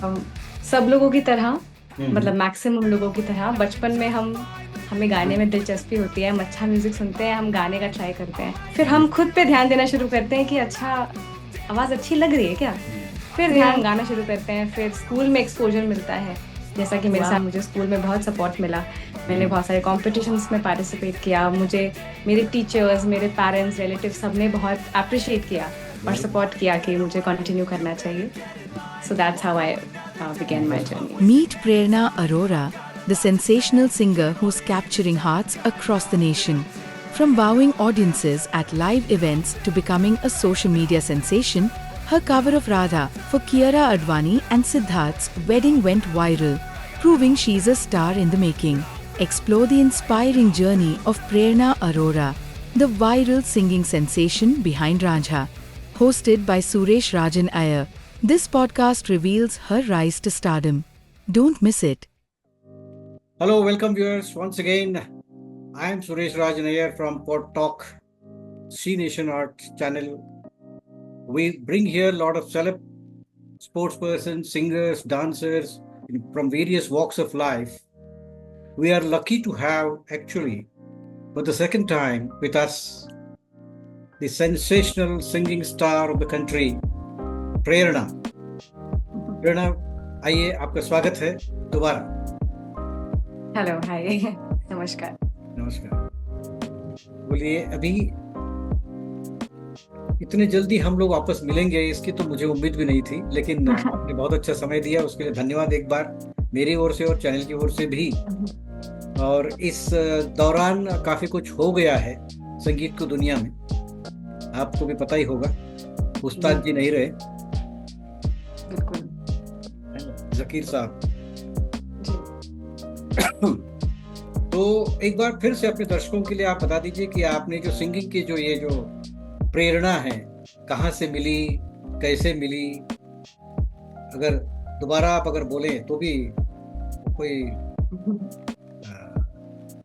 हम सब लोगों की तरह, मतलब हम्म। मैक्सिमम लोगों की तरह बचपन में हमें गाने में दिलचस्पी होती है, हम अच्छा म्यूजिक सुनते हैं, हम गाने का ट्राई करते हैं, फिर हम खुद पे ध्यान देना शुरू करते हैं कि अच्छा आवाज अच्छी लग रही है क्या। फिर ध्यान गाना शुरू करते हैं, फिर स्कूल में एक्सपोजर मिलता है। जैसा कि मेरे साथ मुझे स्कूल में बहुत सपोर्ट मिला। मैंने हम्म। बहुत सारे कॉम्पिटिशन्स में पार्टिसिपेट किया। मुझे मेरे टीचर्स, मेरे पेरेंट्स, रिलेटिव सबने बहुत अप्रिशिएट किया और वेरी सपोर्ट किया कि मुझे कंटिन्यू करना चाहिए। So that's how I began my interesting. journey. Meet Prerna Arora, the sensational singer who's capturing hearts across the nation. From wowing audiences at live events to becoming a social media sensation, her cover of Radha for Kiara Advani and Siddharth's wedding went viral, proving she's a star in the making. Explore the inspiring journey of Prerna Arora, the viral singing sensation behind Ranjha. Hosted by Suresh Rajan Iyer, this podcast reveals her rise to stardom. Don't miss it. Hello, welcome viewers. Once again, I am Suresh Rajan from Pod Talk, C Nation Arts channel. We bring here a lot of celeb, sportspersons, singers, dancers from various walks of life. We are lucky to have actually, for the second time, with us the sensational singing star of the country, प्रेरणा। प्रेरणा, आइए, आपका स्वागत है दोबारा। Hello, hi, नमस्कार। नमस्कार। बोलिए, अभी इतने जल्दी हम लोग वापस मिलेंगे इसकी तो मुझे उम्मीद भी नहीं थी, लेकिन आपने बहुत अच्छा समय दिया, उसके लिए धन्यवाद एक बार मेरी ओर से और चैनल की ओर से भी। और इस दौरान काफी कुछ हो गया है संगीत की दुनिया में, आपको भी पता ही होगा। उस्ताद जी नहीं रहे, बिल्कुल। है ना, जकीर साहब। जी। तो एक बार फिर से अपने दर्शकों के लिए आप बता दीजिए कि आपने जो सिंगिंग की जो प्रेरणा है, कहाँ से मिली, कैसे मिली। अगर दोबारा आप अगर बोले तो भी कोई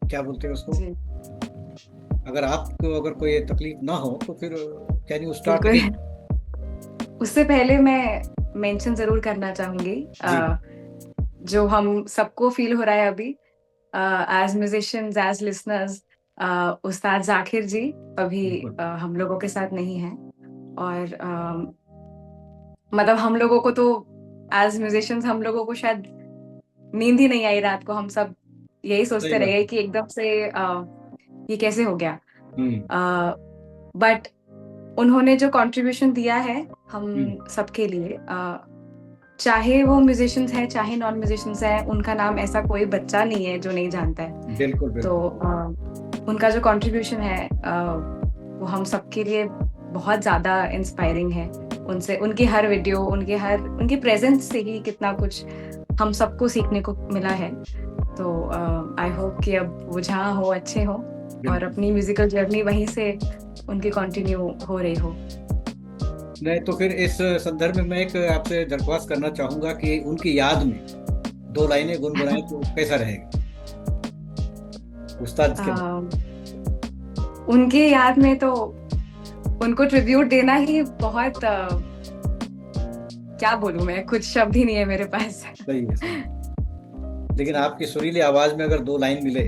क्या बोलते हैं उसको, जी, अगर आपको अगर कोई तकलीफ ना हो तो फिर कैन यू स्टार्ट बिल्कुल। अगेन। उससे पहले मैं मेंशन जरूर करना चाहूंगी, जी। जो हम सबको फील हो रहा है अभी, एज म्यूजिशियंस, एज लिसनर्स, उस्ताद जाकिर जी अभी बिल्कुल। हम लोगों के साथ नहीं हैं। और मतलब हम लोगों को तो एज म्यूजिशियंस हम लोगों को शायद नींद ही नहीं आई रात को। हम सब यही सही सोचते रह बात गए है। कि एकदम से ये कैसे हो गया। हम्म। बट उन्होंने जो कंट्रीब्यूशन दिया है हम हम्म। सबके लिए, चाहे वो म्यूजिशियंस हैं चाहे नॉन म्यूजिशियंस हैं, उनका नाम ऐसा कोई बच्चा नहीं है जो नहीं जानता है। बिल्कुल तो बिल्कुल। उनका जो कंट्रीब्यूशन है वो हम सबके लिए बहुत ज्यादा इंस्पायरिंग है। उनसे उनकी हर वीडियो, उनकी प्रेजेंस से ही कितना कुछ हम सबको सीखने को मिला है। तो आई होप कि अब वो जहाँ हो अच्छे हो और बिल्कुल। अपनी म्यूजिकल जर्नी वहीं से उनकी कंटिन्यू हो रही हो। नहीं तो फिर इस संदर्भ में मैं एक आपसे दरख्वास्त करना चाहूंगा कि उनकी याद में दो लाइनें गुनगुनाएं तो कैसा रहेगा, उस्ताद के बाद। उनके याद में तो उनको ट्रिब्यूट देना ही बहुत क्या बोलूं, मैं कुछ शब्द ही नहीं है मेरे पास। सही है, सही है। लेकिन आपकी सुरीली आवाज में अगर दो लाइन मिले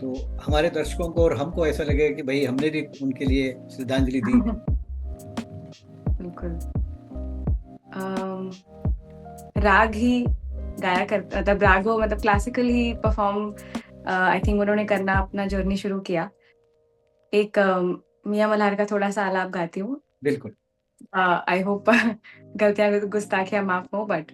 तो हमारे दर्शकों को और हमको ऐसा लगेगा कि भाई हमने भी उनके लिए श्रद्धांजलि दी। बिल्कुल। अम, राग ही गाया कर, मतलब रागो, मतलब classical he perform I think उन्होंने करना अपना जर्नी शुरू किया। एक मियां मल्हार का थोड़ा सा आलाप गाती हूँ। बिल्कुल। आई होप गलतियां गुस्ताखियां माफ हो, बट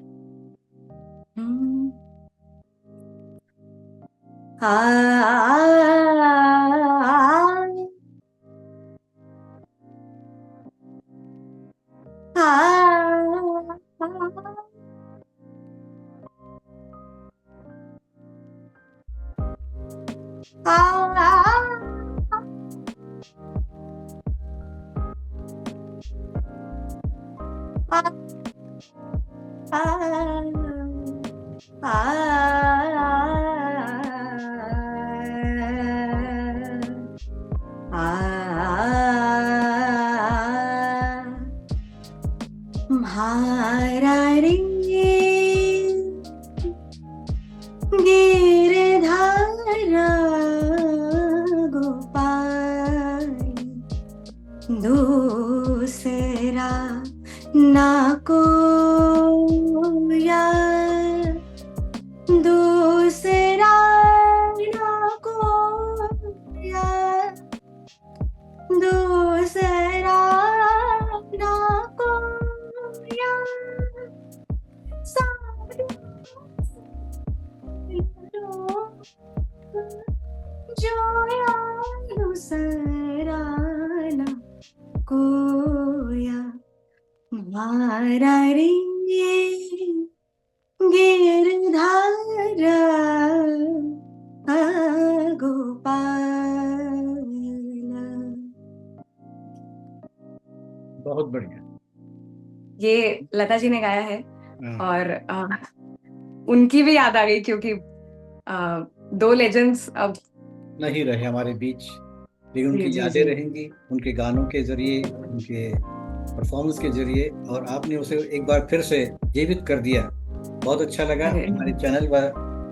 दूसरा ना कोया, दूसरा ना कोया, दूसरा ना कोया, सारे जोया दूसरा ना कोया, मारा रे गिरधारा गोपाल। बहुत बढ़िया। ये लता जी ने गाया है हाँ, और उनकी भी याद आ गई क्योंकि दो लेजेंड्स अब नहीं रहे हमारे बीच, लेकिन उनकी जी यादें जी रहेंगी उनके गानों के जरिए, उनके परफॉर्मेंस के जरिए, और आपने उसे एक बार फिर से जीवित कर दिया। बहुत अच्छा लगा। अरे हमारे चैनल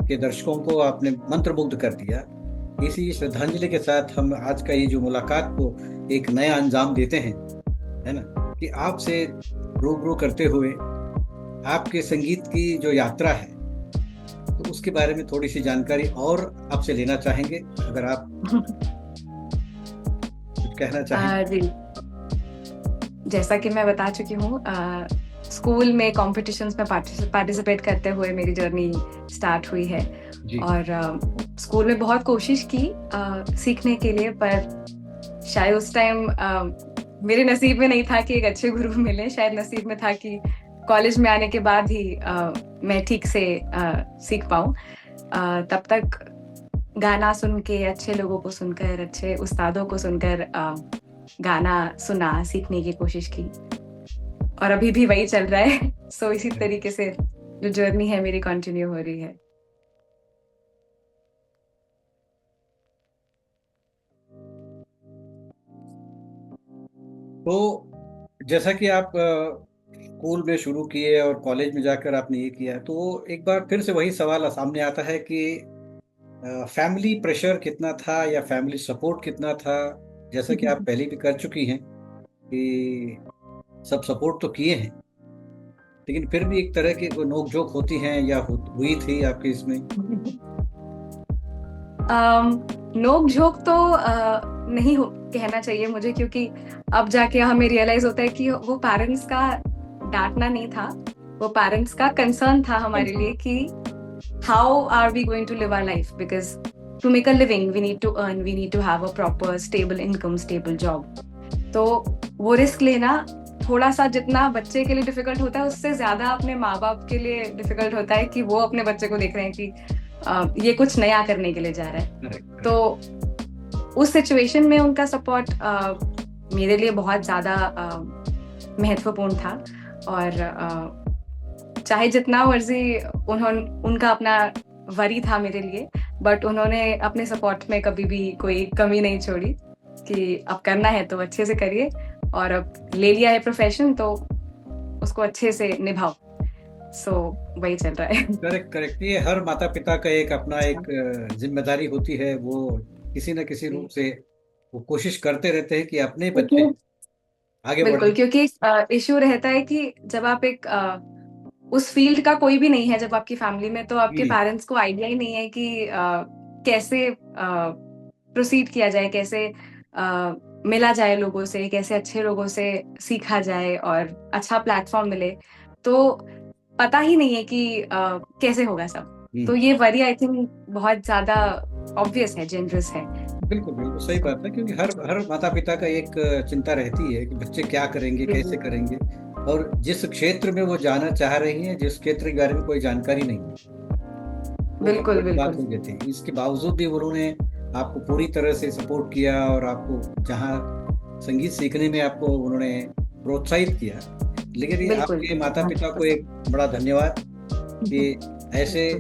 के दर्शकों को आपने मंत्रमुग्ध कर दिया। इसी श्रद्धांजलि के साथ हम आज का ये जो मुलाकात को एक नया अंजाम देते हैं, है ना, कि आपसे रूबरू करते हुए आपके संगीत की जो यात्रा है, तो उसके बारे में थोड़ी सी जानकारी और आपसे लेना चाहेंगे, अगर आप कुछ कहना चाहें। जी, जैसा कि मैं बता चुकी हूँ, स्कूल में कॉम्पिटिशन्स में पार्टिसिपेट करते हुए मेरी जर्नी स्टार्ट हुई है। जी। और स्कूल में बहुत कोशिश की सीखने के लिए, पर शायद उस टाइम मेरे नसीब में नहीं था कि एक अच्छे गुरु मिले। शायद नसीब में था कि कॉलेज में आने के बाद ही मैं ठीक से सीख पाऊँ। तब तक गाना सुन के, अच्छे लोगों को सुनकर, अच्छे उस्तादों को सुनकर गाना सुना, सीखने की कोशिश की, और अभी भी वही चल रहा है। सो इसी तरीके से जो जर्नी है मेरी कंटिन्यू हो रही है। तो जैसा कि आप स्कूल में शुरू किए और कॉलेज में जाकर आपने ये किया, तो एक बार फिर से वही सवाल सामने आता है कि फैमिली प्रेशर कितना था या फैमिली सपोर्ट कितना था। जैसा कि आप पहले भी कर चुकी हैं कि सब सपोर्ट तो किए हैं, लेकिन फिर भी एक तरह की कोई नोक झोंक होती हैं या हुई थी आपके इसमें? नोक झोंक तो नहीं कहना चाहिए मुझे, क्योंकि अब जाके हमें रियलाइज होता है कि वो पेरेंट्स का डांटना नहीं था, वो पेरेंट्स का कंसर्न था हमारे लिए कि how are we going to live our life, because to make a living we need to earn, we need to have a proper stable income, stable job. तो वो रिस्क लेना थोड़ा सा जितना बच्चे के लिए डिफिकल्ट होता है, उससे ज्यादा अपने माँ बाप के लिए डिफिकल्ट होता है कि वो अपने बच्चे को देख रहे हैं कि ये कुछ नया करने के लिए जा रहा है। तो उस सिचुएशन में उनका सपोर्ट मेरे लिए बहुत ज्यादा महत्वपूर्ण था। और चाहे जितना मर्जी उनका अपना वरी था मेरे लिए, बट उन्होंने अपने सपोर्ट में कभी भी कोई कमी नहीं छोड़ी कि अब करना है तो अच्छे से करिए, और अब ले लिया है प्रोफेशन तो उसको अच्छे से निभाओ। सो वही चल रहा है। करेक्ट। ये हर माता पिता का एक अपना एक जिम्मेदारी होती है। वो किसी न किसी रूप से वो कोशिश करते रहते हैं कि अपने बच्चे आगे बढ़े। बिल्कुल, क्योंकि इश्यू रहता है कि जब आप एक उस फील्ड का कोई भी नहीं है जब आपकी फैमिली में, तो आपके पेरेंट्स को आइडिया ही नहीं है कि कैसे प्रोसीड किया जाए, कैसे मिला जाए लोगों से, कैसे अच्छे लोगों से सीखा जाए और अच्छा प्लेटफॉर्म मिले। तो पता ही नहीं है कि कैसे होगा सब। तो ये वरी आई थिंक बहुत ज्यादा ऑब्वियस है, जेनरस है। बिल्कुल सही बात है, क्योंकि हर माता पिता का एक चिंता रहती है कि बच्चे क्या करेंगे, कैसे करेंगे, और जिस क्षेत्र में वो जाना चाह रही हैं, जिस क्षेत्र के बारे में कोई जानकारी नहीं है। बिल्कुल बात हो गई थी। इसके बावजूद भी उन्होंने आपको पूरी तरह से सपोर्ट किया और आपको जहाँ संगीत सीखने में आपको उन्होंने प्रोत्साहित किया। लेकिन आपके माता पिता को एक बड़ा धन्यवाद कि ऐसे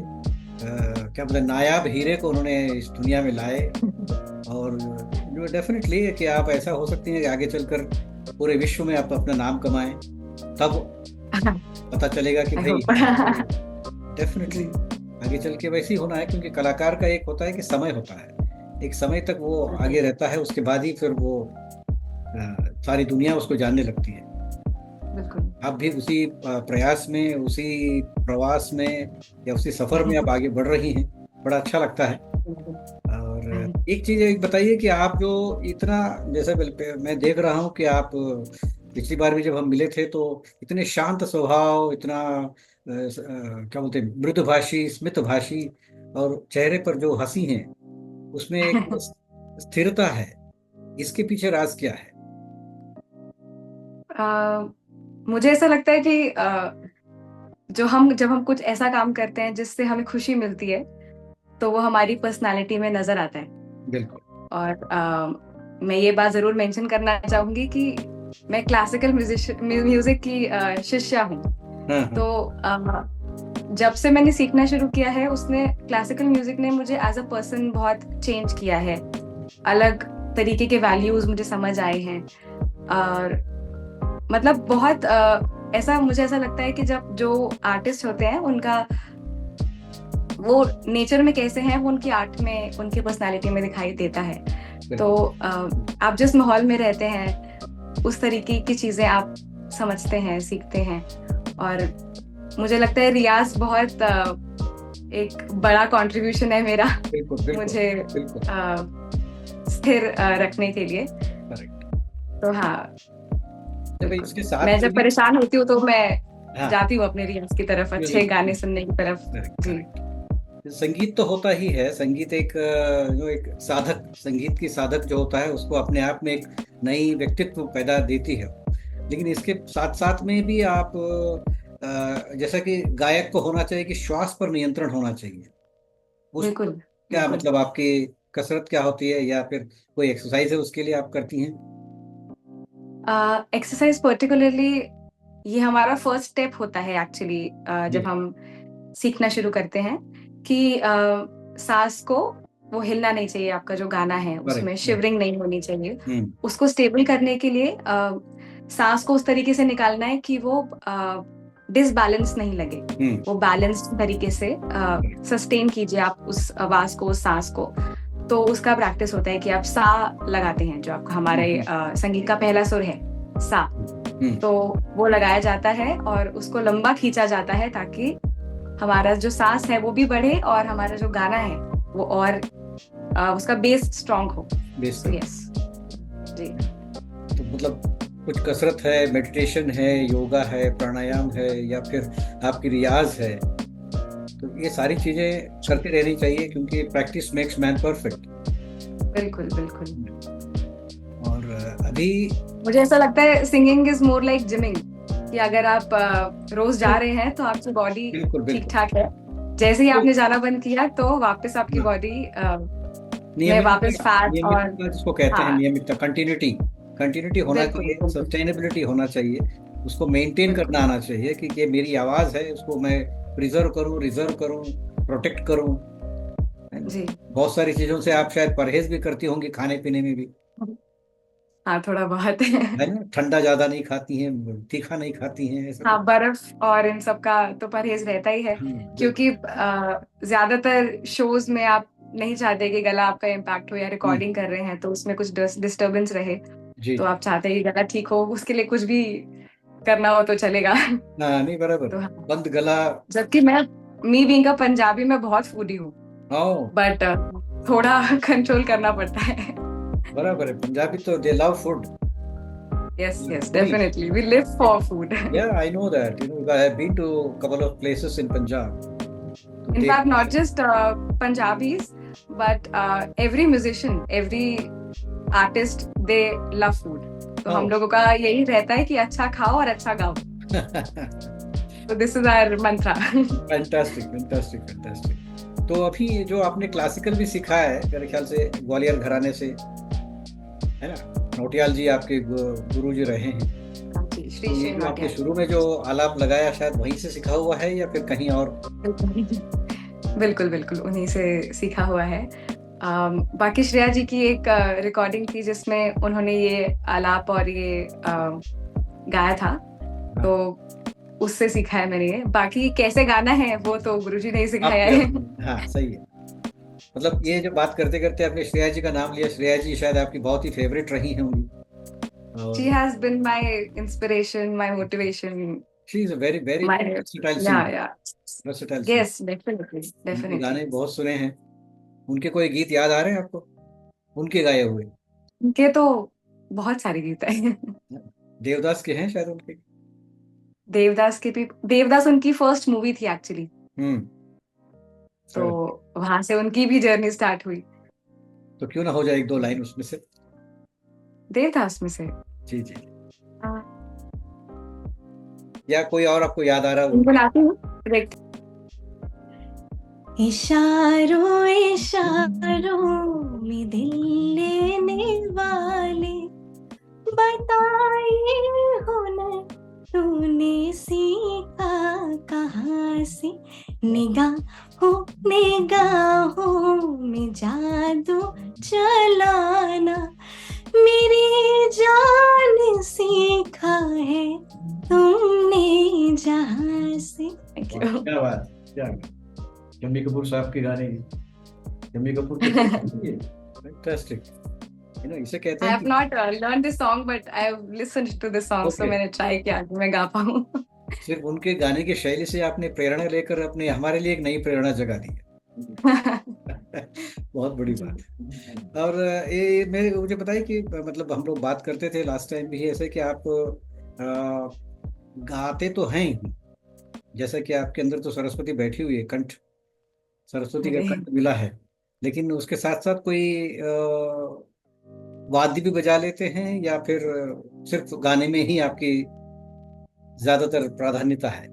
क्या बोलते नायाब हीरे को उन्होंने इस दुनिया में लाए। और जो डेफिनेटली है कि आप ऐसा हो सकती हैं कि आगे चलकर पूरे विश्व में आप अपना नाम कमाएं, तब पता चलेगा कि भाई डेफिनेटली आगे चल के वैसे ही होना है। क्योंकि कलाकार का एक होता है कि समय होता है, एक समय तक वो आगे रहता है, उसके बाद ही फिर वो सारी दुनिया उसको जानने लगती है। बिल्कुल। आप भी उसी प्रयास में, उसी प्रवास में या उसी सफर में आप आगे बढ़ रही हैं, बड़ा अच्छा लगता है। और एक चीज एक बताइए कि आप जो इतना, जैसे मैं देख रहा हूँ कि आप पिछली बार भी जब हम मिले थे तो इतने शांत स्वभाव, इतना क्या बोलते हैं, मृदुभाषी, स्मितभाषी, और चेहरे पर जो हंसी है उसमें एक स्थिरता है। इसके पीछे राज क्या है? मुझे ऐसा लगता है कि जब हम कुछ ऐसा काम करते हैं जिससे हमें खुशी मिलती है, तो वो हमारी पर्सनालिटी में नजर आता है। बिल्कुल। और मैं ये बात जरूर मेंशन करना चाहूंगी कि मैं क्लासिकल म्यूजिक की शिष्या हूँ। तो जब से मैंने सीखना शुरू किया है, उसने क्लासिकल म्यूजिक ने मुझे एज अ पर्सन बहुत चेंज किया है। अलग तरीके के वैल्यूज मुझे समझ आए हैं। और मतलब बहुत मुझे ऐसा लगता है कि जब जो आर्टिस्ट होते हैं, उनका वो नेचर में कैसे हैं, वो उनकी आर्ट में, उनकी पर्सनालिटी में दिखाई देता है। तो आप जिस माहौल में रहते हैं, उस तरीके की चीजें आप समझते हैं, सीखते हैं। और मुझे लगता है रियाज बहुत एक बड़ा कंट्रीब्यूशन है मेरा। बिल्कुल, मुझे स्थिर रखने के लिए। तो हाँ, इसके साथ मैं जब परेशान होती हूँ तो मैं जाती हूँ अपने रियाज की तरफ, अच्छे गाने सुनने की तरफ। जी। संगीत तो होता ही है, संगीत एक जो एक साधक, संगीत की साधक जो होता है, उसको अपने आप में एक नई व्यक्तित्व पैदा देती है। लेकिन इसके साथ साथ में भी आप जैसा कि गायक को होना चाहिए कि श्वास पर नियंत्रण होना चाहिए। बिल्कुल। क्या मतलब आपकी कसरत क्या होती है, या फिर कोई एक्सरसाइज है उसके लिए आप करती हैं? एक्सरसाइज पर्टिकुलरली ये हमारा फर्स्ट स्टेप होता है एक्चुअली, जब हम सीखना शुरू करते हैं कि सांस को वो हिलना नहीं चाहिए। आपका जो गाना है उसमें शिवरिंग नहीं होनी चाहिए। उसको स्टेबल करने के लिए सांस को उस तरीके से निकालना है कि वो डिसबैलेंस नहीं लगे। वो बैलेंस्ड तरीके से सस्टेन कीजिए आप उस आवाज को, उस सांस को। तो उसका प्रैक्टिस होता है कि आप सा लगाते हैं, जो आपका हमारे संगीत का पहला सुर है, सा। तो वो लगाया जाता है और उसको लंबा खींचा जाता है, ताकि हमारा जो सांस है वो भी बढ़े और हमारा जो गाना है वो और उसका बेस स्ट्रॉन्ग हो। बेस। यस जी। तो मतलब कुछ कसरत है, मेडिटेशन है, योगा है, प्राणायाम है, या फिर आपकी रियाज है, तो ये सारी चीजें करती रहनी चाहिए, क्योंकि प्रैक्टिस मेक्स मैन परफेक्ट। बिल्कुल बिल्कुल। और अभी मुझे ऐसा लगता है singing is more like gymming, कि अगर आप रोज जा रहे हैं तो आपकी बॉडी ठीक ठाक है। जैसे ही आपने जाना बंद किया तो वापस आपकी बॉडी में वापस फैट और जिसको कहते हैं नियमितता, कंटिन्यूटी होना चाहिए, सस्टेनेबिलिटी होना चाहिए, उसको मेंटेन करना आना चाहिए कि ये मेरी आवाज है, उसको मैं प्रिजर्व करूं, रिजर्व करूं, प्रोटेक्ट करूं। जी। बहुत सारी चीजों से आप शायद परहेज भी करती होंगी, खाने पीने में भी। हाँ, थोड़ा बहुत है ना, ठंडा ज्यादा नहीं खाती हैं, तीखा नहीं खाती हैं, ऐसा? हाँ, बर्फ और इन सब का तो परहेज रहता ही है, क्योंकि ज्यादातर शोज में आप नहीं चाहते कि गला आपका इम्पैक्ट हो, या रिकॉर्डिंग कर रहे हैं तो उसमें कुछ डिस्टरबेंस रहे। तो आप चाहते हैं कि गला ठीक हो, उसके लिए कुछ भी करना हो तो चलेगा। नहीं, बराबर। तो बंद गला। जबकि मी बीइंग अ पंजाबी, मैं बहुत फूडी हूँ, बट थोड़ा कंट्रोल करना पड़ता है। बराबर है, पंजाबी तो दे love food. Yes, definitely. We live for food. Yeah, I know that. I have been to a couple of places in Punjab. In fact, not just Punjabis, but every musician, every artist, they love food. तो हम लोगों का यही रहता है कि अच्छा खाओ और अच्छा गाओ। So this is our mantra. Fantastic. तो अभी जो आपने क्लासिकल भी सीखा है, मेरे ख्याल से ग्वालियर घराने से, है ना? नौटियाल जी आपके गुरु जी रहे हैं। तो आपने शुरू में जो आलाप लगाया, शायद वहीं से सीखा हुआ है या फिर कहीं और? बिल्कुल उन्हीं से सीखा हुआ है। बाकी श्रेया जी की एक रिकॉर्डिंग थी जिसमें उन्होंने ये आलाप और ये गाया था, तो उससे सीखा है मैंने ये। बाकी कैसे गाना है वो तो गुरुजी ने ही सिखाया है। हाँ, सही है। मतलब ये जो बात करते करते आपने श्रेया जी का नाम लिया, श्रेया जी शायद आपकी बहुत ही फेवरेट रही होंगी। और She has been my inspiration, my motivation, she is a very very my versatile yeah, singer, yeah. Versatile singer. Yes, definitely, उनके definitely. गाने बहुत सुने हैं। उनके कोई गीत याद आ रहे हैं आपको, उनके गाए हुए? उनके तो बहुत सारे गीत हैं। देवदास के हैं शायद उनके। देवदास के भी, देवदास उनकी फर्स्ट मूवी थी एक्चुअली, तो शायद। वहां से उनकी भी जर्नी स्टार्ट हुई तो क्यों ना हो जाए एक दो लाइन उसमें से। देवदास में से। जी जी। हाँ, या कोई और आपको याद आ रहा हो? बुलाती हूँ। Correct. इशारों इशारों में दिल लेने वाले, बताइए हुनर तूने सीखा कहाँ से, निगाहों में जादू चलाना मेरी जान सीखा है तुमने जहाँ से। Thank you. क्या बात, क्या बात। शम्मी कपूर साहब के गाने, शम्मी कपूर के फैंटास्टिक। इसे कहते I हैं have not learned this song, but I have listened to this song, so Okay. मैंने ट्राई किया कि मैं गा पाऊँ। कि सिर्फ उनके गाने की शैली से आपने प्रेरणा लेकर अपने हमारे लिए एक नई प्रेरणा जगा दी है। बहुत बड़ी बात है। और ये मेरे मुझे बताइए कि मतलब हम लोग बात करते थे लास्ट टाइम भी ऐसे कि आप गाते तो हैं ही, जैसा कि आपके अंदर तो सरस्वती बैठी हुई है, कंठ, सरस्वती का अरे। कंठ मिला है, लेकिन उसके साथ साथ कोई वाद्य भी बजा लेते हैं या फिर सिर्फ गाने में ही आपकी ज्यादातर प्राधान्यता है?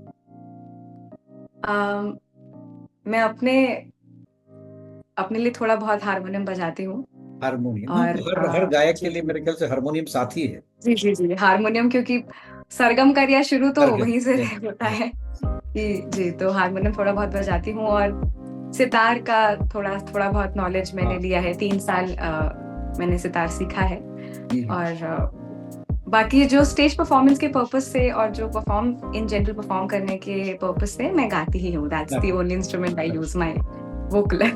मैं अपने लिए थोड़ा बहुत हारमोनियम बजाती हूँ। हारमोनियम, और तो हर गायक के लिए मेरे ख्याल से हारमोनियम साथी है। जी जी जी, हारमोनियम, क्योंकि सरगम का रियाज शुरू तो सरगम, वहीं से yes, होता है कि जी, तो हारमोनियम थोड़ा बहुत बजाती हूँ। और सितार का थोड़ा बहुत नॉलेज मैंने हाँ। लिया है। 3 साल मैंने सितार सीखा है। जी। और बाकी जो स्टेज परफॉर्मेंस के पर्पस से और जो इन जनरल परफॉर्म करने के पर्पस से मैं गाती ही हूँ। That's the only instrument I use my vocal.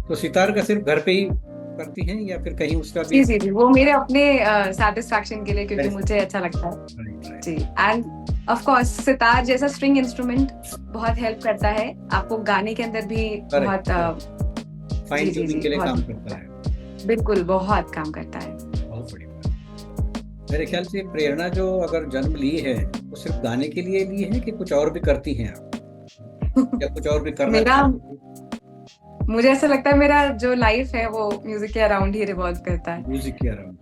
तो सितार का सिर्फ घर पे ही करती हैं या फिर कहीं उसका भी? जी जी जी, वो मेरे अपने सेटिस्फैक्शन के लिए, क्योंकि Yes. मुझे अच्छा लगता है। Right. जी, एंड ऑफ कोर्स सितार जैसा स्ट्रिंग इंस्ट्रूमेंट बहुत हेल्प करता है आपको गाने के अंदर भी। Correct. बहुत फाइन जी, जी, ट्यूनिंग के लिए बहुत- काम करता है। बिल्कुल, बहुत काम करता है। बहुत बड़ी बात। मेरे ख्याल से प्रेरणा जो अगर जन्म ली है वो सिर्फ गाने के लिए ली है कि कुछ और भी करती हैं आप, या कुछ और भी करना मेरा चाहती हैं? मुझे ऐसा लगता है मेरा जो लाइफ है वो म्यूजिक के अराउंड ही रिवॉल्व करता है। म्यूजिक के अराउंड।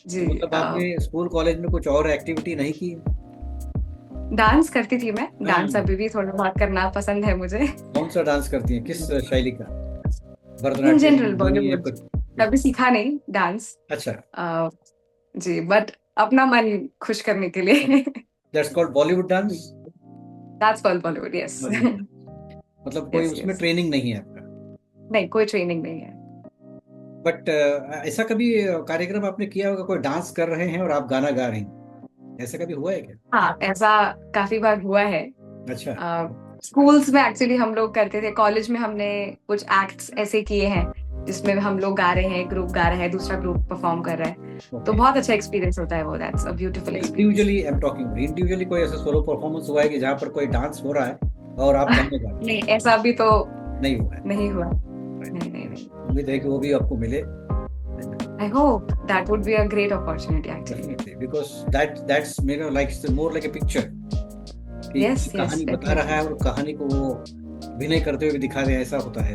जी, मतलब आपने स्कूल कॉलेज में कुछ और एक्टिविटी नहीं की? डांस करती थी मैं। डांस हाँ। अभी भी थोड़ा बहुत करना पसंद है मुझे। कौन सा डांस करती हैं, किस शैली का? इन भरतनाट्यम, जनरल मणिपुरी या बॉलीवुड कुछ? कभी सीखा नहीं डांस। अच्छा, जी, बट अपना मन खुश करने के लिए। That's called Bollywood dance. That's called Bollywood, yes. मतलब कोई Yes, उसमें yes. ट्रेनिंग नहीं है आपका? नहीं, कोई ट्रेनिंग नहीं है। बट ऐसा कभी कार्यक्रम आपने किया होगा, कोई डांस कर रहे हैं और आप गाना गा रही हैं, ऐसा कभी हुआ है क्या? हाँ, ऐसा काफी बार हुआ है। अच्छा। स्कूल्स में एक्चुअली हम लोग करते थे। कॉलेज में हमने कुछ एक्ट्स ऐसे किए हैं जिसमें हम लोग गा रहे हैं, एक ग्रुप गा रहा है, दूसरा ग्रुप परफॉर्म कर रहा है। तो बहुत अच्छा एक्सपीरियंस होता है वो। That's a beautiful experience. Individually I am talking, individually कोई ऐसा सोलो परफॉर्मेंस हुआ है कि जहाँ पर कोई डांस हो रहा है और आप गाने गा रहे नहीं, ऐसा अभी तो हैं? नहीं हुआ है। नहीं हुआ। नहीं नहीं नहीं। उम्मीद है कि वो भी आपको मिले। I hope that would be a great opportunity actually. Definitely, because that's like more like a picture कि Yes, yes, कहानी बता रहा है और कहानी को वो अभिनय करते हुए भी दिखा रहे हैं, ऐसा होता है।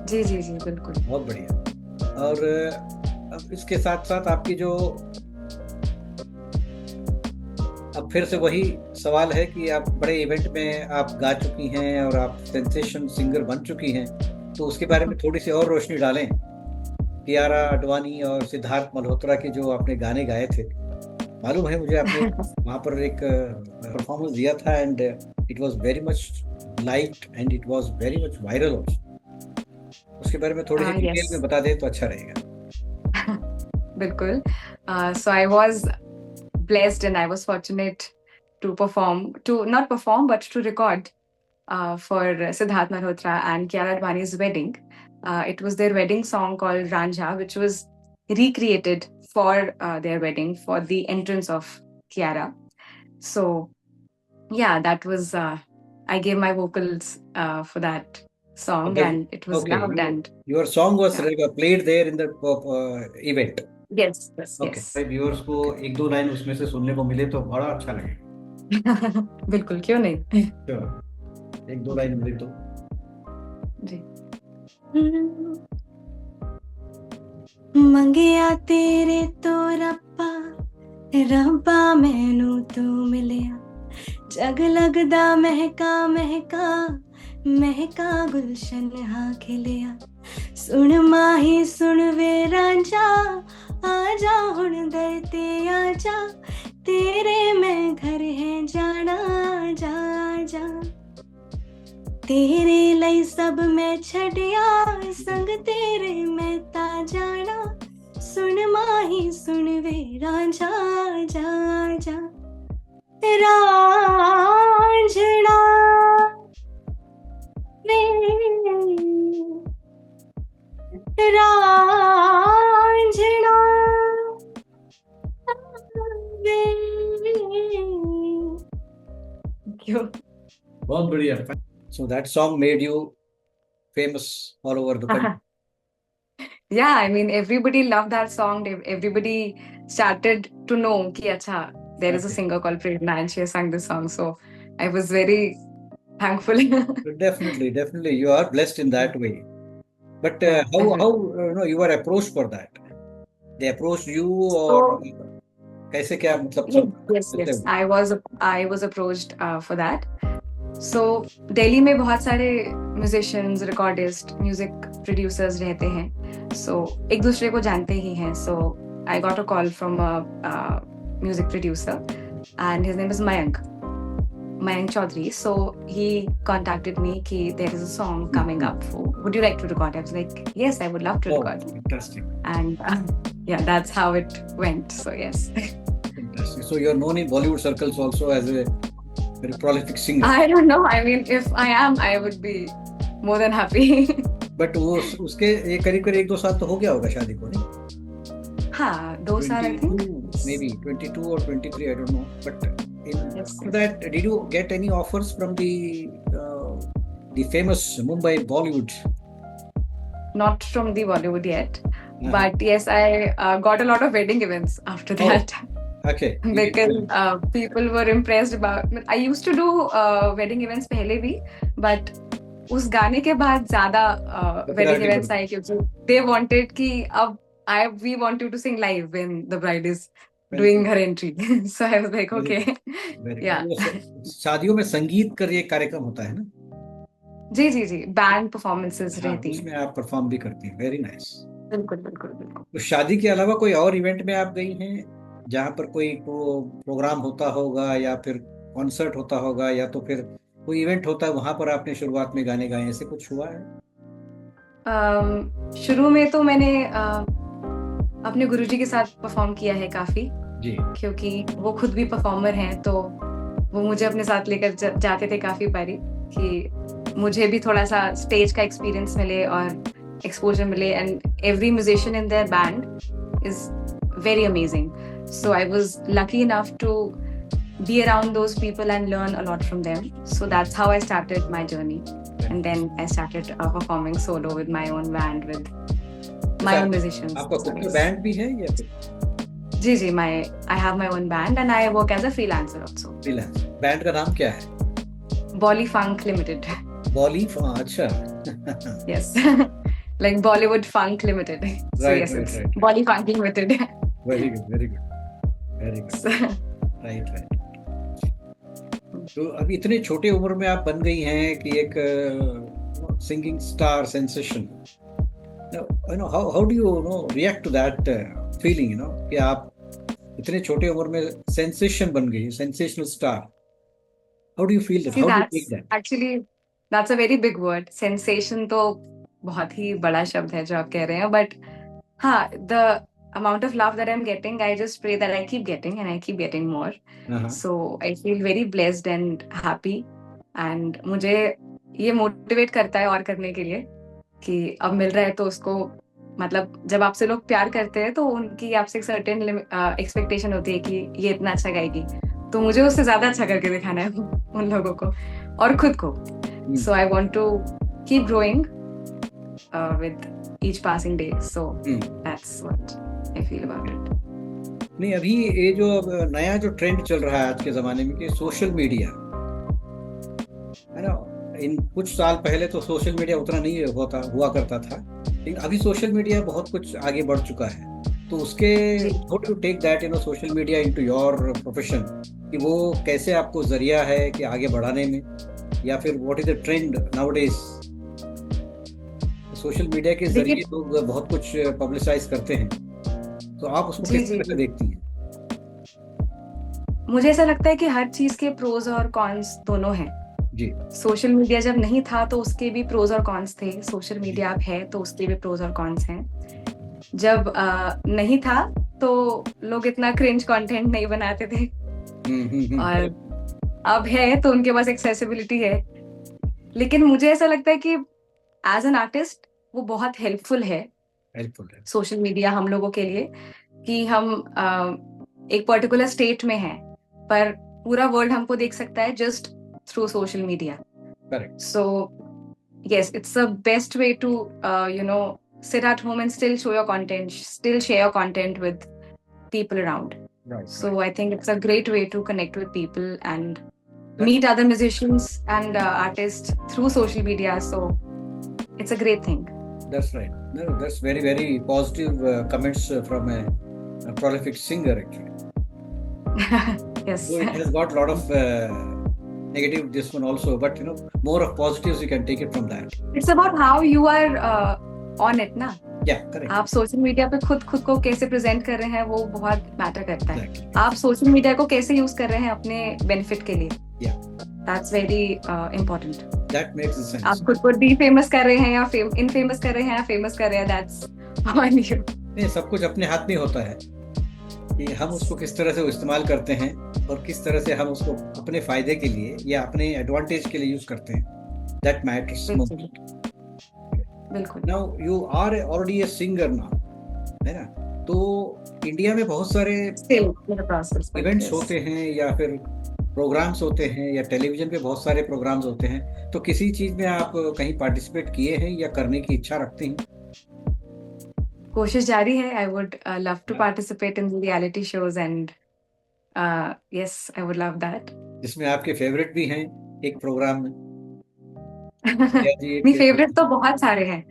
जी जी जी, बिल्कुल। बहुत बढ़िया। और अब इसके साथ साथ आपकी जो, अब फिर से वही सवाल है कि आप बड़े इवेंट में आप गा चुकी हैं और आप सेंसेशन सिंगर बन चुकी हैं, तो उसके बारे में थोड़ी सी और रोशनी डालें। कियारा आडवाणी और सिद्धार्थ मल्होत्रा के जो आपने गाने गाए थे, मालूम है मुझे, आपने वहाँ पर एक परफॉर्मेंस दिया था and it was very much liked and it was very much viral also. उसके बारे में थोड़ी सी डिटेल yes. में बता दें तो अच्छा रहेगा। बिल्कुल। So I was blessed and I was fortunate to not perform, but to record for Siddharth Malhotra and Kiara Advani's wedding. It was their wedding song called Ranjha, which was recreated for their wedding, for the entrance of Kiara. So yeah, that was I gave my vocals for that song, Okay, and it was okay. loved. And Your song was yeah, played there in the event. yes, yes, okay yes. Viewers को एक दो line उसमें से सुनने को मिले तो बड़ा अच्छा लगे। बिल्कुल, क्यों नहीं। तो एक दो लाइन मिले तो जी। मंगिया तेरे तो रब्बा रब्बा मैनू तू मिलिया, जग लगदा महका महका महका गुलशन हा खिलिया, सुन माही सुन वे रांझा, आजा हुण दर ते आजा, तेरे मैं घर है जाना, जा जा तेरे ਲਈ सब मैं छड़िया, संग तेरे मैं ता जाना, सुन माही सुन वे रांझा, जा जा रांझना वे रांझना वे। क्यों? बहुत बढ़िया। So that song made you famous all over the country. Yeah, I mean, everybody loved that song. Everybody started to know कि अच्छा, there is a Okay. singer called Prerna and she has sung this song. So I was very thankful. Definitely, definitely, you are blessed in that way. But Yeah, how definitely. you know you were approached for that? They approached you or So कैसे क्या मतलब yes, सब yes, कैसे yes. हुआ? I was approached for that. So Delhi में बहुत सारे musicians, recordists, music producers रहते हैं. So एक दूसरे को जानते ही हैं. So I got a call from a music producer, and his name is Mayank Chaudhary. So he contacted me कि there is a song coming up. Would you like to record? I was like, yes, I would love to Oh, record. interesting. And yeah, that's how it went. So yes. Interesting. So you're known in Bollywood circles also as a very prolific singer. I don't know. I mean, if I am, I would be more than happy. But वो उसके ये करीब करीब एक दो साल तो हो गया होगा शादी को नहीं? हाँ, 2 साल I think. 22, maybe 22 or 23, I don't know. But Yes, after that, did you get any offers from the famous Mumbai Bollywood? Not from the Bollywood yet, Uh-huh. but yes, I got a lot of wedding events after Oh. that. Okay. Because people were impressed about. I used to do wedding events पहले भी, but उस गाने के बाद ज़्यादा wedding events आए क्योंकि they wanted कि अब we want you to sing live when the bride is doing her entry. So I was like, okay, Very yeah. good. शादियों में संगीत का ये कार्यक्रम होता है ना? जी जी जी, बैंड परफॉर्मेंसेस हाँ, रहती हैं। उसमें आप परफॉर्म भी करती हैं। Very nice. बिल्कुल बिल्कुल बिल्कुल। तो शादी के अलावा कोई और इवेंट में आप गई हैं जहाँ पर कोई प्रोग्राम होता होगा या फिर कॉन्सर्ट होता होगा या तो फिर कोई इवेंट होता है वहां पर आपने शुरुआत में गाने गाए, ऐसे कुछ हुआ है? शुरू में तो मैंने अपने गुरुजी के साथ परफॉर्म किया है काफी जी। क्योंकि वो खुद भी परफॉर्मर हैं, तो वो मुझे अपने साथ लेकर जाते थे काफी बारी कि मुझे भी थोड़ा सा स्टेज का एक्सपीरियंस मिले और एक्सपोजर मिले। And every musician in their band is very amazing. So I was lucky enough to be around those people and learn a lot from them. So that's how I started my journey. And then I started performing solo with my own band, with my own musicians. आपका खुद का band भी है या फिर? जी जी, I have my own band and I work as a freelancer also. Freelance. Band का नाम क्या है? Bolly Funk Limited. Bolly Funk, अच्छा। Yes. Like Bollywood Funk Limited. So Right, yes, right, it's right. Bolly Funk Limited. Very good, very good, very good. Right, right. तो अभी इतने छोटे उम्र में आप बन गई हैं कि एक singing star sensation. how do you react to that feeling, कि आप इतने छोटे उम्र में सेंसेशन बन गई, sensational star? How do you feel that? See, How do you take that? actually, that's a very big word. Sensation तो बहुत ही बड़ा शब्द है जो आप कह रहे हैं, but हाँ, the amount of love that I'm getting, I just pray that I keep getting and I keep getting more. Uh-huh. So I feel very blessed and happy, and मुझे ये मोटिवेट करता है और करने के लिए कि अब मिल रहा है तो उसको मतलब जब आपसे लोग प्यार करते हैं तो उनकी आपसे एक सर्टेन एक्सपेक्टेशन होती है कि ये इतना अच्छा गाएगी, तो मुझे उससे ज्यादा अच्छा करके दिखाना है उन लोगों को और खुद को. So I want to keep growing with each passing day. So that's what I feel about it. नहीं, अभी ये जो अब नया जो ट्रेंड चल रहा है आज के ज़माने में कि सोशल मीडिया है ना, इन कुछ साल पहले तो सोशल मीडिया उतना नहीं हुआ करता था, लेकिन अभी सोशल मीडिया बहुत कुछ आगे बढ़ चुका है. तो उसके how to take that social media into your profession, कि वो कैसे आपको जरिया है कि आगे बढ़ाने में, या फिर what is the trend nowadays. Social media के जरिए लोग बहुत कुछ पब्लिसाइज करते हैं, तो आप उसको किस तरह से देखती हैं? मुझे ऐसा लगता है कि हर चीज के प्रोज और कॉन्स दोनों हैं जी. सोशल मीडिया जब नहीं था तो उसके भी प्रोज और कॉन्स थे. सोशल मीडिया अब है तो उसके भी प्रोज और कॉन्स हैं. जब नहीं था तो लोग इतना क्रिंज कंटेंट नहीं बनाते थे, और अब है तो उनके पास एक्सेसिबिलिटी है. लेकिन मुझे ऐसा लगता है कि एज एन आर्टिस्ट वो बहुत हेल्पफुल है सोशल मीडिया हम लोगों के लिए, कि हम एक पर्टिकुलर स्टेट में हैं पर पूरा वर्ल्ड हमको देख सकता है just through social media. Correct. So yes, it's the best way to sit at home and still show your content, still share your content with people around. Right. So I think it's a great way to connect with people and meet other musicians and artists through social media. So it's a great thing. That's right. No, that's very, very positive comments from a prolific singer actually. Yes. So it has got a lot of negative this one also, but more of positives you can take it from that. It's about how you are on it na. Yeah, correct. आप social media पे खुद को कैसे present कर रहे हैं वो बहुत मैटर करता है. Exactly. आप सोशल मीडिया को कैसे यूज कर रहे हैं अपने बेनिफिट के लिए. Yeah. That's very important. That makes sense. आप खुद को डी फेमस कर रहे हैं या इनफेमस कर रहे हैं या फेमस कर रहे हैं, that's on you. नहीं, सब कुछ अपने हाथ में होता है कि हम उसको किस तरह से इस्तेमाल करते हैं और किस तरह से हम उसको अपने फायदे के लिए या अपने एडवांटेज के लिए यूज करते हैं. That matters most. बिल्कुल. Now you are already a singer now, है ना? तो इंडिया में बहुत सारे इवेंट्स होते हैं या फिर प्रोग्राम्स होते हैं या टेलीविजन पे बहुत सारे प्रोग्राम्स होते हैं, तो किसी चीज में आप कहीं पार्टिसिपेट किए हैं या करने की इच्छा रखते हैं? कोशिश जारी है. I would love to participate in the reality shows and yes, I would love that. जिसमें आपके फेवरेट भी हैं एक प्रोग्राम में? नहीं, फेवरेट तो बहुत सारे हैं.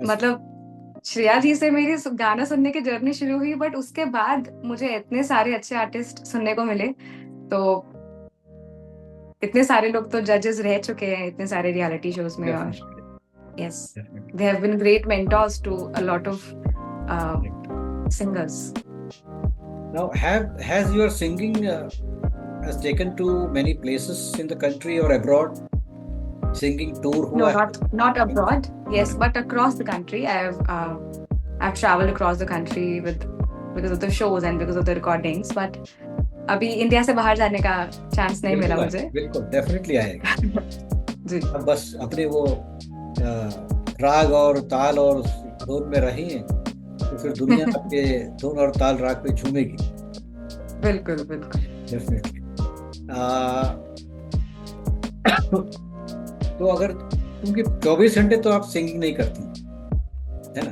मतलब श्रेया जी से मेरी गाना सुनने की जर्नी शुरू हुई, बट उसके बाद मुझे इतने सारे अच्छे आर्टिस्ट सुनने को मिले, तो इतने सारे लोग तो जजेस रह चुके हैं इतने सारे रियलिटी शोज में. और yes, they have been great mentors to a lot of singers. Now, has your singing has taken to many places in the country or abroad? Singing tour? No, not abroad. Yes, but across the country. I've traveled across the country because of the shows and because of the recordings. But अभी India से बाहर जाने का chance नहीं मिला मुझे. बिल्कुल, definitely आएगा. जी. अब बस अपने वो राग और ताल और धुन में रही हैं, तो फिर दुनिया आपके धुन और ताल राग पे झूमेगी. बिल्कुल बिल्कुल. डेफिनेटली. तो अगर क्योंकि 24 घंटे तो आप सिंगिंग नहीं करती है ना,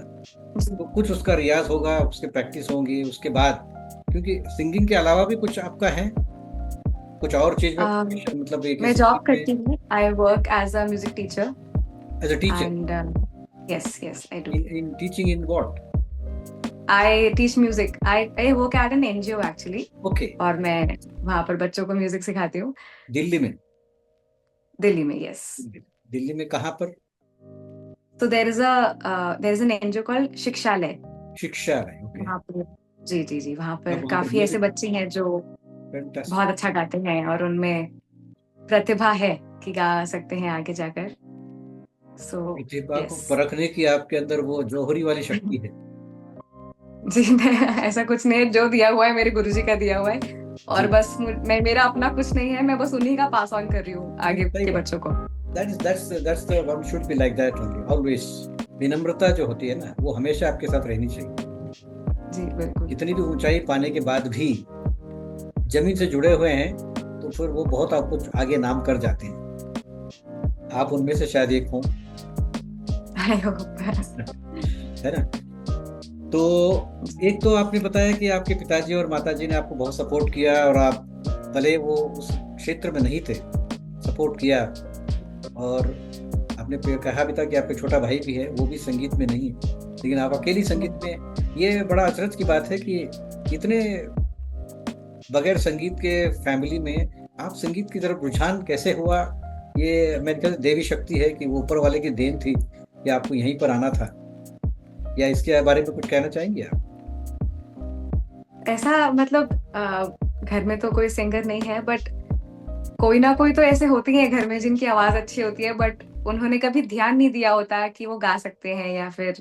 तो कुछ उसका रियाज होगा, उसके प्रैक्टिस होंगी उसके बाद, क्योंकि सिंगिंग के अलावा भी कुछ आपका है कुछ और चीज में मतलब मैं जॉब करती हूँ. I work as a music teacher. As a teacher? And yes, I do. In teaching in what? I teach music. I work at an NGO actually. Okay. और मैं वहाँ पर बच्चों को म्यूजिक सिखाती हूँ. दिल्ली में? दिल्ली में, yes. दिल्ली में कहाँ पर? So there is an NGO called शिक्षालय. शिक्षालय, okay. वहाँ पर जी वहाँ पर काफी ऐसे बच्चे हैं जो बहुत अच्छा गाते हैं और उनमें प्रतिभा है कि गा सकते हैं आगे जाकर. प्रतिभा को परखने की आपके अंदर वो जौहरी वाली शक्ति है. जी नहीं, ऐसा कुछ नहीं है. जो दिया हुआ है मेरे गुरुजी का दिया हुआ है, और बस मेरा अपना कुछ नहीं है. मैं बस उन्हीं का पास ऑन कर रही हूँ आगे के बच्चों को. That's the one should be like that only, always. विनम्रता जो होती है ना, वो हमेशा आपके साथ रहनी चाहिए। जी बिल्कुल। कितनी भी ऊंचाई पाने के बाद भी जमीन से जुड़े हुए हैं तो फिर वो बहुत आपको आगे नाम कर जाते हैं। आप उनमें से शायद एक हों, आई होप। है ना। तो एक तो आपने बताया कि आपके पिताजी और माताजी ने आपको बहुत सपोर्ट किया, और आप भले वो उस क्षेत्र में नहीं थे, सपोर्ट किया। और आपने कहा भी था कि आपका छोटा भाई भी है, वो भी संगीत में नहीं है, लेकिन आप अकेली संगीत में। ये बड़ा अचरज की बात है कि इतने बगैर संगीत के फैमिली में आप संगीत की तरफ रुझान कैसे हुआ? ये मेरे ख्याल से देवी शक्ति है कि वो ऊपर वाले की देन थी कि आपको यहीं पर आना था, या इसके बारे में कुछ कहना चाहेंगे आप? ऐसा मतलब घर में तो कोई सिंगर नहीं है, बट कोई ना कोई तो ऐसे होती है घर में जिनकी आवाज अच्छी होती है, बट उन्होंने कभी ध्यान नहीं दिया होता कि वो गा सकते हैं। या फिर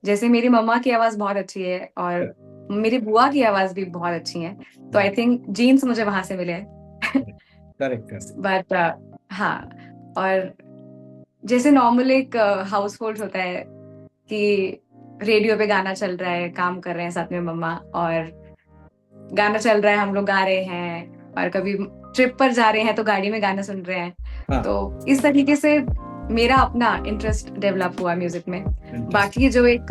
जैसे मेरी मम्मा की आवाज बहुत अच्छी है और मेरी बुआ की आवाज भी बहुत अच्छी है, तो आई थिंक जीन्स मुझे वहां से मिले हैं। करेक्ट। बट हाँ, और जैसे नॉर्मल एक हाउस होल्ड होता है कि रेडियो पे गाना चल रहा है, काम कर रहे हैं साथ में मम्मा, और गाना चल रहा है, हम लोग गा रहे हैं, और कभी ट्रिप पर जा रहे हैं तो गाड़ी में गाना सुन रहे हैं। हाँ। तो इस तरीके से मेरा अपना इंटरेस्ट डेवलप हुआ म्यूजिक में। बाकी जो एक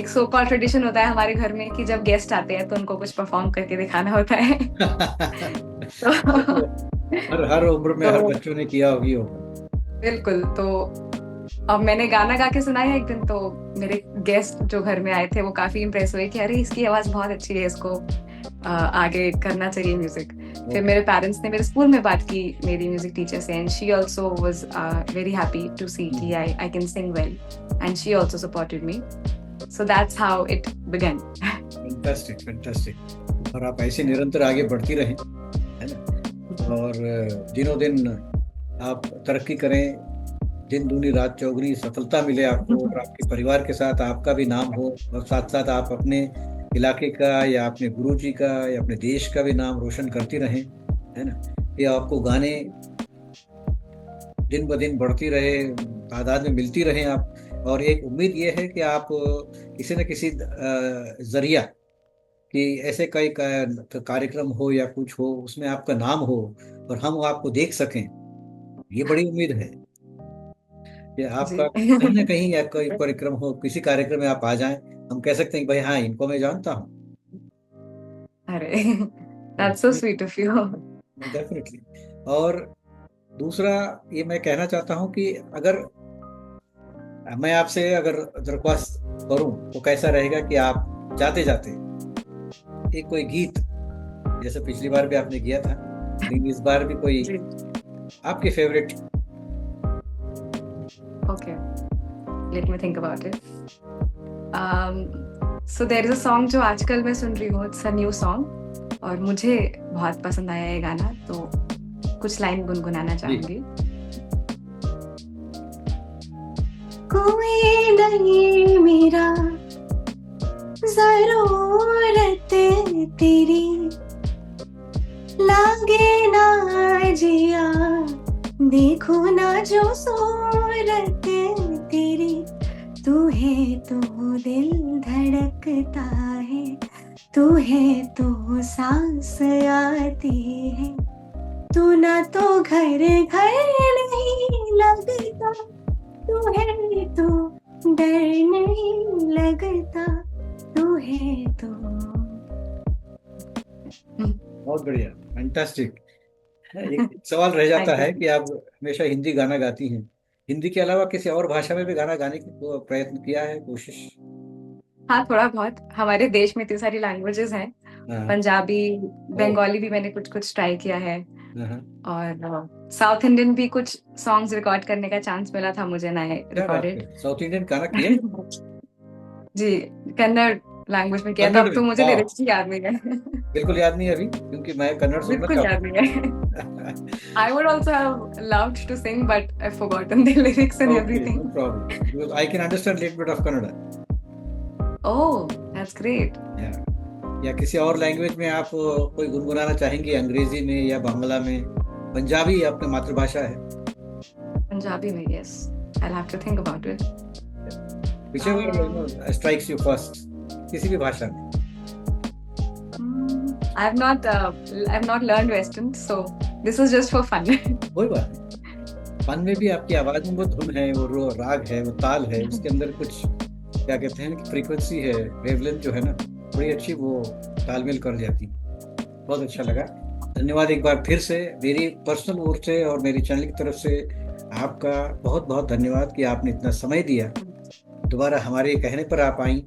सो कॉल्ड ट्रेडिशन होता है हमारे घर में कि जब गेस्ट आते हैं तो उनको कुछ परफॉर्म करके दिखाना होता है। तो हर उम्र में हर बच्चों ने किया होगी वो। बिल्कुल। तो अब मैंने गाना गा के सुनाया एक दिन, तो मेरे गेस्ट जो घर में आए थे वो काफी इम्प्रेस हुए कि अरे इसकी आवाज बहुत अच्छी है, इसको आगे करना चाहिए म्यूजिक। फिर मेरे पेरेंट्स ने मेरे स्कूल में बात की मेरी म्यूजिक टीचर से, and she also was very happy to see कि I can sing well, and she also supported me. So that's how it began. Fantastic. और आप ऐसे निरंतर आगे बढ़ती रहें, है ना, और दिनों दिन आप तरक्की करें, दिन दूनी रात चौगुनी सफलता मिले आपको, और आपके परिवार के साथ आपका भी नाम हो, और साथ साथ आप अपने इलाके का या अपने गुरुजी का या अपने देश का भी नाम रोशन करती रहें, है ना। ये आपको गाने दिन ब दिन बढ़ती रहे, तादाद में मिलती रहें आप। और एक उम्मीद ये है कि आप किसी न किसी जरिया कि ऐसे कई कार्यक्रम हो या कुछ हो, उसमें आपका नाम हो और हम आपको देख सकें। ये बड़ी उम्मीद है कि आपका कहीं ना कहीं या कोई कार्यक्रम हो, किसी कार्यक्रम में आप आ जाएं, हम कह सकते हैं कि भाई हाँ, इनको मैं जानता हूँ। अरे that's so sweet of you. Definitely. और दूसरा ये मैं कहना चाहता हूँ कि अगर मैं आपसे अगर दरख्वास्त करूँ तो कैसा रहेगा कि आप जाते जाते एक कोई गीत, जैसे पिछली बार भी आपने किया था, लेकिन इस बार भी कोई आपके favourite. Okay, let me think about it. So there is a song जो आजकल मैं सुन रही हूँ, it's a new song, और मुझे बहुत पसंद आया ये गाना, तो कुछ लाइन गुनगुनाना चाहूंगी। कोई नहीं मेरा जरूरत तेरी, लागे ना जिया देखो ना जो सूरत तेरी, तू है तो दिल धड़कता है, तू है तो सांस आती है, तू ना तो घर घर नहीं लगता, तू है तो डर नहीं लगता, तू है तो। बहुत बढ़िया, फैंटास्टिक। एक सवाल रह जाता है कि आप हमेशा हिंदी गाना गाती हैं, हिंदी के अलावा किसी और भाषा में भी गाना गाने की प्रयत्न किया है, कोशिश? हाँ, थोड़ा बहुत। हमारे देश में इतनी सारी लैंग्वेजेस हैं, पंजाबी, बंगाली भी मैंने कुछ कुछ ट्राई किया है, और साउथ इंडियन भी कुछ सॉन्ग्स रिकॉर्ड करने का चांस मिला था मुझे, नए रिकॉर्डेड। साउथ इंडियन गाना किया? जी, कन्नड़ लैंग्वेज में किया था। अब तो मुझे लिरिक्स ही याद नहीं है। बिल्कुल याद नहीं अभी, क्योंकि मैं कन्नड़ सुनना बिल्कुल याद नहीं है। I would also have loved to sing, but I've forgotten the lyrics and everything. No problem. Because I can understand a little bit of Kannada. Oh, that's great. Yeah. या किसी और लैंग्वेज में आप कोई गुनगुनाना चाहेंगे, अंग्रेजी में या बांग्ला में? पंजाबी अपनी मातृभाषा है। पंजाबी में, yes. I'll have to think about it. whichever strikes you first, किसी भी भाषा में. I've not learned Western, so this is just for fun. कोई बात नहीं. फन में भी आपकी आवाज में वो धुन है, वो राग है, वो ताल है, उसके अंदर कुछ क्या कहते हैं कि फ्रीक्वेंसी है, वेवलेंथ जो है ना, बड़ी अच्छी वो तालमेल कर जाती. बहुत अच्छा लगा. धन्यवाद एक बार फिर से मेरी पर्सनल ओर से और मेरी चैनल की तरफ से आपका बहुत बहुत धन्यवाद कि आपने इतना समय दिया. दोबारा हमारे कहने पर आप आई,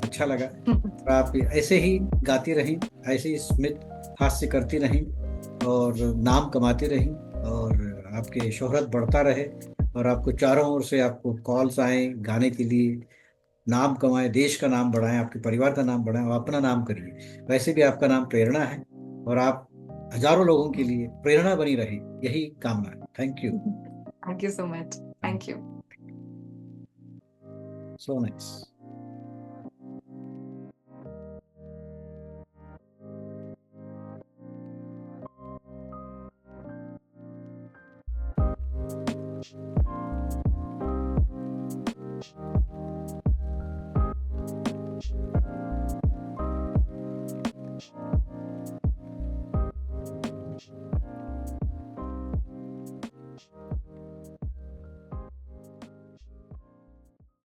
अच्छा लगा. और आप ऐसे ही गाती रहें, ऐसे ही स्मित हास्य करती रहें और नाम कमाती रहें और आपके शोहरत बढ़ता रहे और आपको चारों ओर से आपको कॉल्स आए गाने के लिए. नाम कमाएं, देश का नाम बढ़ाएं, आपके परिवार का नाम बढ़ाएं और अपना नाम करिए. वैसे भी आपका नाम प्रेरणा है और आप हजारों लोगों के लिए प्रेरणा बनी रहे, यही कामना है. Thank you. Thank you so much. Thank you. So nice.